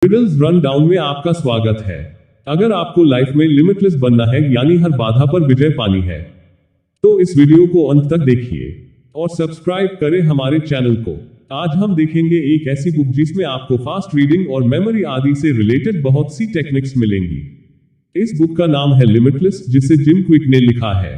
Riddles run down में आपका स्वागत है। अगर आपको लाइफ में लिमिटलेस बनना है यानी हर बाधा पर विजय पानी है तो इस वीडियो को अंत तक देखिए और सब्सक्राइब करें हमारे चैनल को। आज हम देखेंगे एक ऐसी बुक जिसमें आपको फास्ट रीडिंग और मेमोरी आदि से रिलेटेड बहुत सी टेक्निक्स मिलेंगी। इस बुक का नाम है लिमिटलेस, जिसे जिम क्विक ने लिखा है।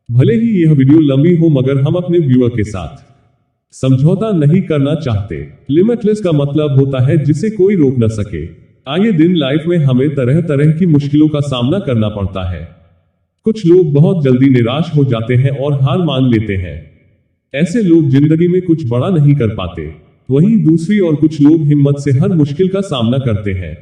भले ही यह वीडियो लंबी हो मगर हम अपने व्यूअर के साथ समझौता नहीं करना चाहते। लिमिटलेस का मतलब होता है जिसे कोई रोक न सके। आए दिन लाइफ में हमें तरह तरह की मुश्किलों का सामना करना पड़ता है। कुछ लोग बहुत जल्दी निराश हो जाते हैं और हार मान लेते हैं। ऐसे लोग जिंदगी में कुछ बड़ा नहीं कर पाते। वहीं दूसरी और कुछ लोग हिम्मत से हर मुश्किल का सामना करते हैं।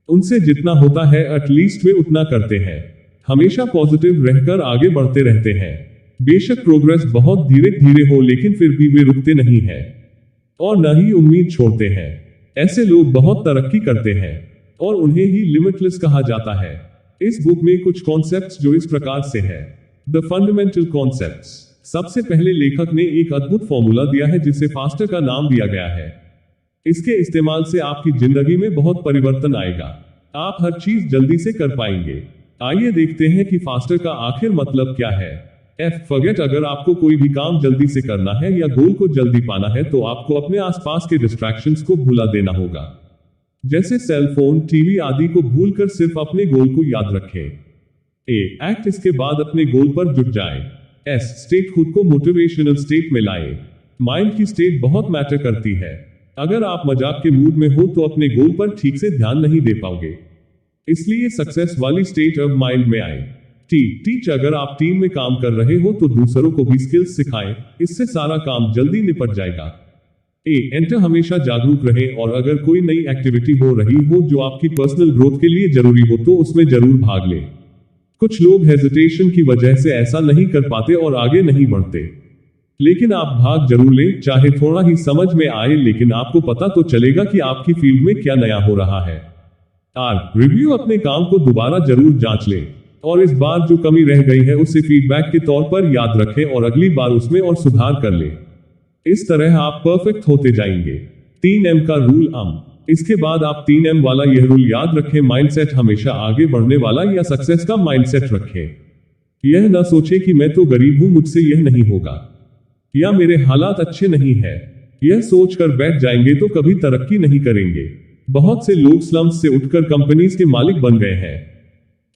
उनसे जितना होता है एटलीस्ट वे उतना करते हैं। हमेशा पॉजिटिव रहकर आगे बढ़ते रहते हैं। बेशक प्रोग्रेस बहुत धीरे धीरे हो लेकिन फिर भी वे रुकते नहीं हैं और न ही उम्मीद छोड़ते हैं। ऐसे लोग बहुत तरक्की करते हैं और उन्हें ही लिमिटलेस कहा जाता है। इस बुक में कुछ कॉन्सेप्ट्स जो इस प्रकार से है। The fundamental concepts. सबसे पहले लेखक ने एक अद्भुत फॉर्मूला दिया है जिसे फास्टर का नाम दिया गया है। इसके इस्तेमाल से आपकी जिंदगी में बहुत परिवर्तन आएगा। आप हर चीज जल्दी से कर पाएंगे। आइए देखते हैं कि फास्टर का आखिर मतलब क्या है। फॉरगेट। अगर आपको कोई भी काम जल्दी से करना है या गोल को जल्दी पाना है तो आपको अपने आसपास के डिस्ट्रैक्शंस को भुला देना होगा, जैसे सेल फोन, टीवी आदि को भूलकर सिर्फ अपने गोल को याद रखें। एक्ट। इसके बाद अपने गोल पर जुट जाए। स्टेट। खुद को मोटिवेशनल स्टेट में लाए। माइंड की स्टेट बहुत मैटर करती है। अगर आप मजाक के मूड में हो तो अपने गोल पर ठीक से ध्यान नहीं दे पाओगे, इसलिए सक्सेस वाली स्टेट ऑफ माइंड में आए। टीच। अगर आप टीम में काम कर रहे हो तो दूसरों को भी स्किल्स सिखाएं, इससे सारा काम जल्दी निपट जाएगा। एंटर। हमेशा जागरूक रहें और अगर कोई नई एक्टिविटी हो रही हो जो आपकी पर्सनल ग्रोथ के लिए जरूरी हो तो उसमें जरूर भाग लें। कुछ लोग हेजिटेशन की वजह से ऐसा नहीं कर पाते और आगे नहीं बढ़ते, लेकिन आप भाग जरूर लें, चाहे थोड़ा ही समझ में आए, लेकिन आपको पता तो चलेगा कि आपकी फील्ड में क्या नया हो रहा है। रिव्यू। अपने काम को दोबारा जरूर जांच लें और इस बार जो कमी रह गई है उसे फीडबैक के तौर पर याद रखें और अगली बार उसमें और सुधार कर लें। इस तरह आप परफेक्ट होते जाएंगे। 3M का रूल। इसके बाद आप 3M वाला यह रूल याद रखें। माइंडसेट। हमेशा आगे बढ़ने वाला या सक्सेस का माइंडसेट रखें। यह न सोचे कि मैं तो गरीब हूं, मुझसे यह नहीं होगा, या मेरे हालात अच्छे नहीं है। यह सोचकर बैठ जाएंगे तो कभी तरक्की नहीं करेंगे। बहुत से लोग स्लम्स से उठकर कंपनीज के मालिक बन गए हैं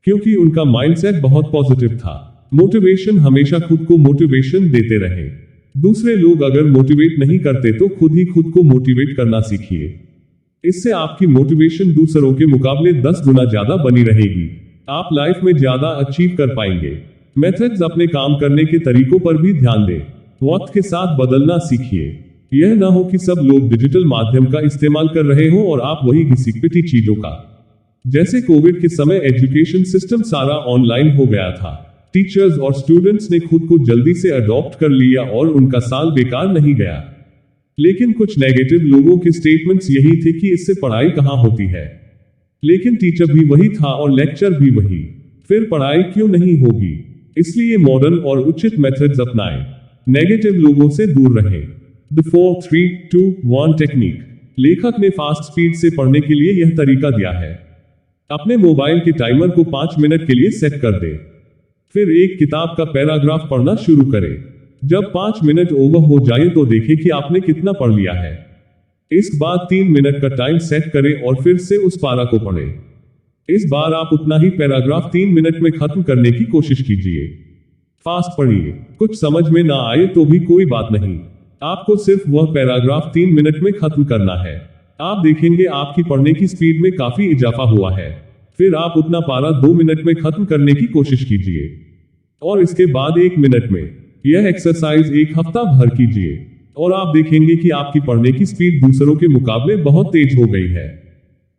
क्योंकि उनका माइंडसेट बहुत पॉजिटिव था। मोटिवेशन। हमेशा खुद को मोटिवेशन देते रहें। दूसरे लोग अगर मोटिवेट नहीं करते तो खुद ही खुद को मोटिवेट करना सीखिए। इससे आपकी मोटिवेशन दूसरों के मुकाबले 10 गुना ज्यादा बनी रहेगी। आप लाइफ में ज्यादा अचीव कर पाएंगे। मेथड्स। अपने काम करने के तरीकों पर भी ध्यान दें। वक्त के साथ बदलना सीखिए। यह ना हो कि सब लोग डिजिटल माध्यम का इस्तेमाल कर रहे हो और आप वही घिसी पिटी चीजों का। जैसे कोविड के समय एजुकेशन सिस्टम सारा ऑनलाइन हो गया था। टीचर्स और स्टूडेंट्स ने खुद को जल्दी से अडॉप्ट कर लिया और उनका साल बेकार नहीं गया। लेकिन कुछ नेगेटिव लोगों के स्टेटमेंट्स यही थे कि इससे पढ़ाई कहां होती है। लेकिन टीचर भी वही था और लेक्चर भी वही, फिर पढ़ाई क्यों नहीं होगी। इसलिए मॉडर्न और उचित मेथड्स अपनाएं। नेगेटिव लोगों से दूर रहें। The 4 3 2 1 technique. लेखक ने फास्ट स्पीड से पढ़ने के लिए यह तरीका दिया है। अपने मोबाइल के टाइमर को 5 मिनट के लिए सेट कर दें, फिर एक किताब का पैराग्राफ पढ़ना शुरू करें। जब 5 मिनट ओवर हो जाए तो देखें कि आपने कितना पढ़ लिया है। इसके बाद 3 मिनट का टाइम सेट करें और फिर से उस पारा को पढ़ें। इस बार आप उतना ही पैराग्राफ 3 मिनट में खत्म करने की कोशिश कीजिए। फास्ट पढ़िए। कुछ समझ में ना आए तो भी कोई बात नहीं, आपको सिर्फ वह पैराग्राफ 3 मिनट में खत्म करना है। आप देखेंगे आपकी पढ़ने की स्पीड में काफी इजाफा हुआ है। फिर आप उतना पारा 2 मिनट में खत्म करने की कोशिश कीजिए और इसके बाद 1 मिनट में। यह एक्सरसाइज 1 हफ्ता भर कीजिए और आप देखेंगे कि आपकी पढ़ने की स्पीड दूसरों के मुकाबले बहुत तेज हो गई है।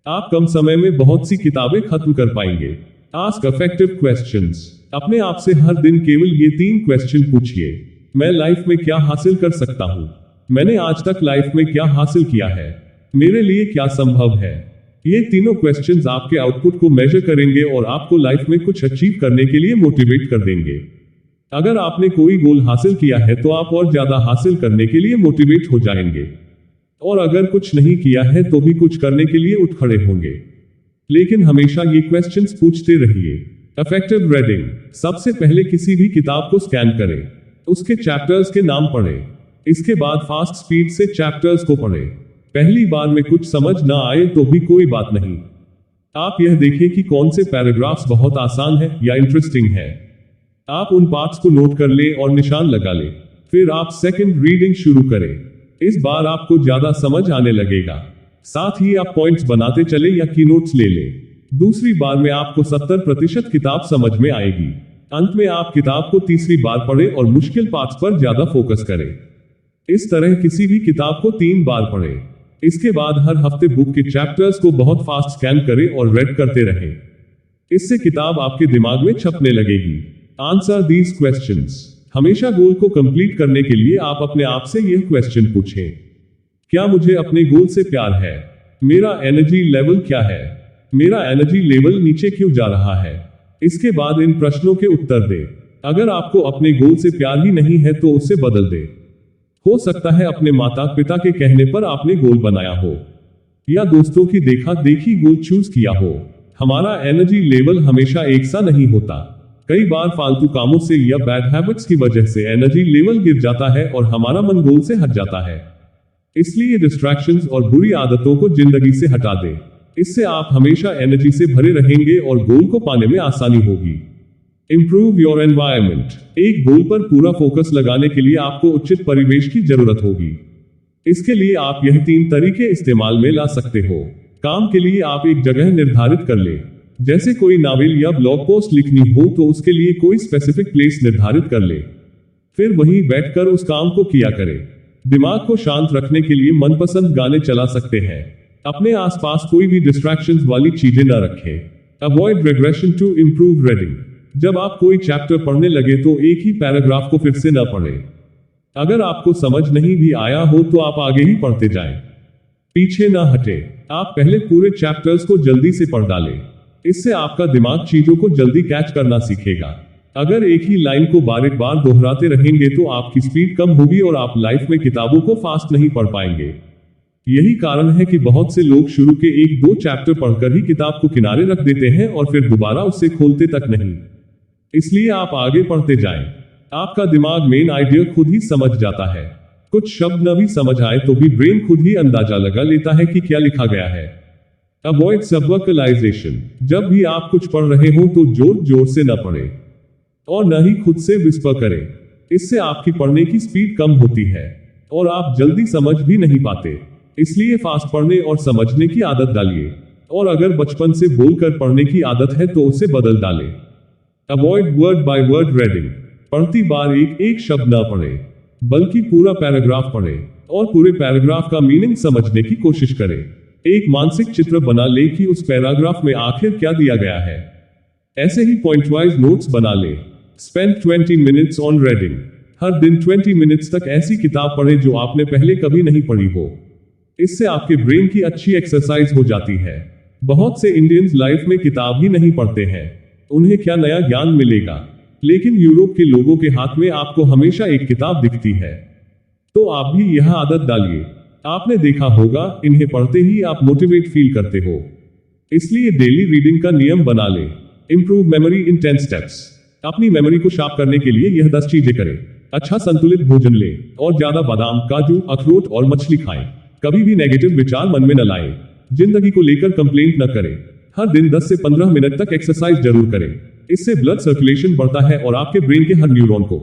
आप कम समय में बहुत सी किताबें खत्म कर पाएंगे। Ask effective questions. अपने आप से हर दिन केवल ये 3 क्वेश्चन पूछिए। मैं लाइफ में क्या हासिल कर सकता हूँ? मैंने आज तक लाइफ में क्या हासिल किया है? मेरे लिए क्या संभव है? ये तीनों क्वेश्चंस आपके आउटपुट को मेजर करेंगे और आपको लाइफ में कुछ अचीव करने के लिए मोटिवेट कर देंगे। अगर आपने कोई गोल हासिल किया है तो आप और ज्यादा हासिल करने के लिए मोटिवेट हो जाएंगे और अगर कुछ नहीं किया है तो भी कुछ करने के लिए उठ खड़े होंगे। लेकिन हमेशा ये क्वेश्चंस पूछते रहिए। Effective reading. सबसे पहले किसी भी किताब को स्कैन करें, उसके चैप्टर्स के नाम पढ़ें, इसके बाद फास्ट स्पीड से चैप्टर्स को पढ़ें। पहली बार में कुछ समझ ना आए तो भी कोई बात नहीं, आप यह देखें कि कौन से पैराग्राफ्स बहुत आसान है या इंटरेस्टिंग है। आप उन पार्ट्स को नोट कर लें और निशान लगा लें। फिर आप सेकंड रीडिंग शुरू करें। इस बार आपको ज्यादा समझ आने लगेगा। साथ ही आप पॉइंट्स बनाते चले या की नोट्स ले लें। दूसरी बार में आपको 70% किताब समझ में आएगी। अंत में आप किताब को तीसरी बार पढ़ें और मुश्किल पार्ट्स पर ज्यादा फोकस करें। इस तरह किसी भी किताब को 3 बार पढ़ें। इसके बाद हर हफ्ते बुक के चैप्टर्स को बहुत फास्ट स्कैन करें और रेड करते रहें। इससे किताब आपके दिमाग में छपने लगेगी। Answer these questions. हमेशा गोल को कंप्लीट करने के लिए आप अपने आप से यह क्वेश्चन पूछें। क्या मुझे अपने गोल से प्यार है? मेरा एनर्जी लेवल क्या है? मेरा एनर्जी लेवल नीचे क्यों जा रहा है? इसके बाद इन प्रश्नों के उत्तर दें। अगर आपको अपने गोल से प्यार ही नहीं है तो उसे बदल दें। हो सकता है अपने माता पिता के कहने पर आपने गोल बनाया हो, या दोस्तों की देखा देखी गोल चूज किया हो। हमारा एनर्जी लेवल हमेशा एक सा नहीं होता। कई बार फालतू कामों से या बैड हैबिट्स की वजह से एनर्जी लेवल गिर जाता है और हमारा मन गोल से हट जाता है। इसलिए डिस्ट्रैक्शंस और बुरी आदतों को जिंदगी से हटा दें। इससे आप हमेशा एनर्जी से भरे रहेंगे और गोल को पाने में आसानी होगी। Improve your environment. एक गोल पर पूरा फोकस लगाने के लिए आपको उचित परिवेश की जरूरत होगी। इसके लिए आप यह 3 तरीके इस्तेमाल में ला सकते हो। काम के लिए आप एक जगह निर्धारित कर लें। जैसे कोई नावल या ब्लॉग पोस्ट लिखनी हो तो उसके लिए कोई स्पेसिफिक प्लेस निर्धारित कर ले। फिर वहीं बैठकर उस काम को किया करें। दिमाग को शांत रखने के लिए मनपसंद गाने चला सकते हैं। अपने आसपास कोई भी डिस्ट्रैक्शंस वाली चीजें न रखें। Avoid regression to improve reading. जब आप कोई चैप्टर पढ़ने लगे तो एक ही पैराग्राफ को फिर से न पढ़ें। अगर आपको समझ नहीं भी आया हो तो आप आगे ही पढ़ते जाएं। पीछे न हटें। आप पहले पूरे चैप्टर्स को जल्दी से पढ़ डालें। इससे आपका दिमाग चीजों को जल्दी कैच करना सीखेगा। अगर एक ही लाइन को बार बार दोहराते रहेंगे तो आपकी स्पीड कम होगी और आप लाइफ में किताबों को फास्ट नहीं पढ़ पाएंगे। यही कारण है कि बहुत से लोग शुरू के 1-2 चैप्टर पढ़कर ही किताब को किनारे रख देते हैं और फिर दोबारा उसे खोलते तक नहीं। इसलिए आप आगे पढ़ते जाएं। आपका दिमाग मेन आइडिया खुद ही समझ जाता है। कुछ शब्द न भी समझ आए तो भी ब्रेन खुद ही अंदाजा लगा लेता है कि क्या लिखा गया है। अवॉइड सबवर्कलाइजेशन। जब भी आप कुछ पढ़ रहे हो तो जोर जोर से न पढ़ें और न ही खुद से विस्पर करें। इससे आपकी पढ़ने की स्पीड कम होती है और आप जल्दी समझ भी नहीं पाते। इसलिए फास्ट पढ़ने और समझने की आदत डालिए। और अगर बचपन से बोलकर पढ़ने की आदत है तो उसे बदल डालें। Avoid word by word reading. पढ़ती बार एक शब्द न पढ़ें, बल्कि पूरा पैराग्राफ पढ़ें और पूरे पैराग्राफ का मीनिंग समझने की कोशिश करें। एक मानसिक चित्र बना ले कि उस पैराग्राफ में आखिर क्या दिया गया है। ऐसे ही पॉइंट वाइज नोट्स बना ले। Spend 20 minutes on reading. हर दिन 20 मिनट्स तक ऐसी किताब पढ़ें जो आपने पहले कभी नहीं पढ़ी हो। इससे आपके ब्रेन की अच्छी एक्सरसाइज हो जाती है। बहुत से इंडियंस लाइफ में किताब ही नहीं पढ़ते हैं। उन्हें क्या नया ज्ञान मिलेगा? लेकिन यूरोप के लोगों के हाथ में आपको हमेशा एक किताब दिखती है। तो आप भी यह आदत डालिए। आपने देखा होगा, इन्हें पढ़ते ही आप मोटिवेट फील करते हो। इसलिए डेली रीडिंग का नियम बना लें। Improve memory in 10 steps. अपनी मेमोरी को शार्प करने के लिए यह 10 चीजें करें। अच्छा संतुलित भोजन लें और ज्यादा बादाम, काजू, अखरोट और मछली खाएं। कभी भी नेगेटिव विचार मन में न लाएं। जिंदगी को लेकर कंप्लेंट न करें। हर दिन 10 से 15 मिनट तक एक्सरसाइज जरूर करें। इससे ब्लड सर्कुलेशन बढ़ता है और आपके ब्रेन के हर न्यूरॉन को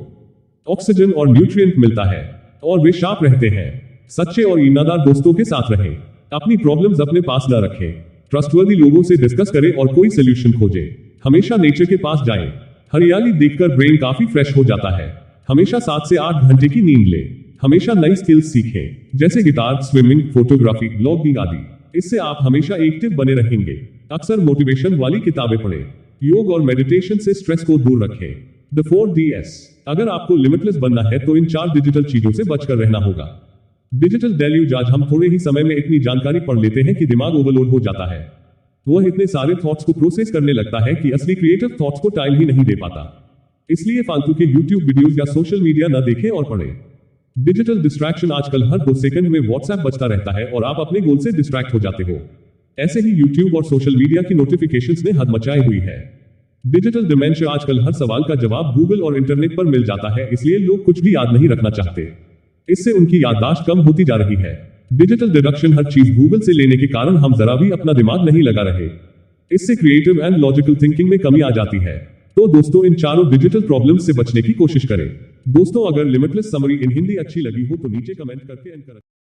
ऑक्सीजन और न्यूट्रिएंट मिलता है और वे शार्प रहते हैं। सच्चे और ईमानदार दोस्तों के साथ रहें। अपनी प्रॉब्लम्स अपने पास न रखें। ट्रस्टवर्दी लोगों से डिस्कस करें और कोई सोल्यूशन खोजें। हमेशा नेचर के पास जाएं। हरियाली देखकर ब्रेन काफी फ्रेश हो जाता है। हमेशा 7 से 8 घंटे की नींद लें। हमेशा नई स्किल्स सीखें, जैसे गिटार, स्विमिंग, फोटोग्राफी, ब्लॉगिंग आदि। इससे आप हमेशा एक्टिव बने रहेंगे। अक्सर मोटिवेशन वाली किताबें पढ़ें। योग और मेडिटेशन से स्ट्रेस को दूर रखें। The 4 Ds। अगर आपको लिमिटलेस बनना है तो इन 4 डिजिटल चीजों से बचकर रहना होगा। Digital deluge. आज हम थोड़े ही समय में इतनी जानकारी पढ़ लेते हैं कि दिमाग ओवरलोड हो जाता है। वह इतने सारे थॉट्स को प्रोसेस करने लगता है कि असली क्रिएटिव थॉट्स को टाइम ही नहीं दे पाता। इसलिए फालतू के YouTube वीडियोस या सोशल मीडिया न देखें और पढ़ें। डिजिटल डिस्ट्रैक्शन आजकल हर 2 सेकंड में व्हाट्सएप बजता रहता है और आप अपने गोल से डिस्ट्रैक्ट हो जाते हो। ऐसे ही यूट्यूब और सोशल मीडिया की नोटिफिकेशंस ने हद मचाई हुई है। डिजिटल डिमेंशिया आजकल हर सवाल का जवाब गूगल और इंटरनेट पर मिल जाता है, इसलिए लोग कुछ भी याद नहीं रखना चाहते। इससे उनकी याददाश्त कम होती जा रही है। डिजिटल डिडक्शन हर चीज गूगल से लेने के कारण हम जरा भी अपना दिमाग नहीं लगा रहे। इससे क्रिएटिव एंड लॉजिकल थिंकिंग में कमी आ जाती है। तो दोस्तों, इन चारों डिजिटल प्रॉब्लम्स से बचने की कोशिश करें। दोस्तों, अगर लिमिटलेस समरी इन हिंदी अच्छी लगी हो तो नीचे कमेंट करके एंकर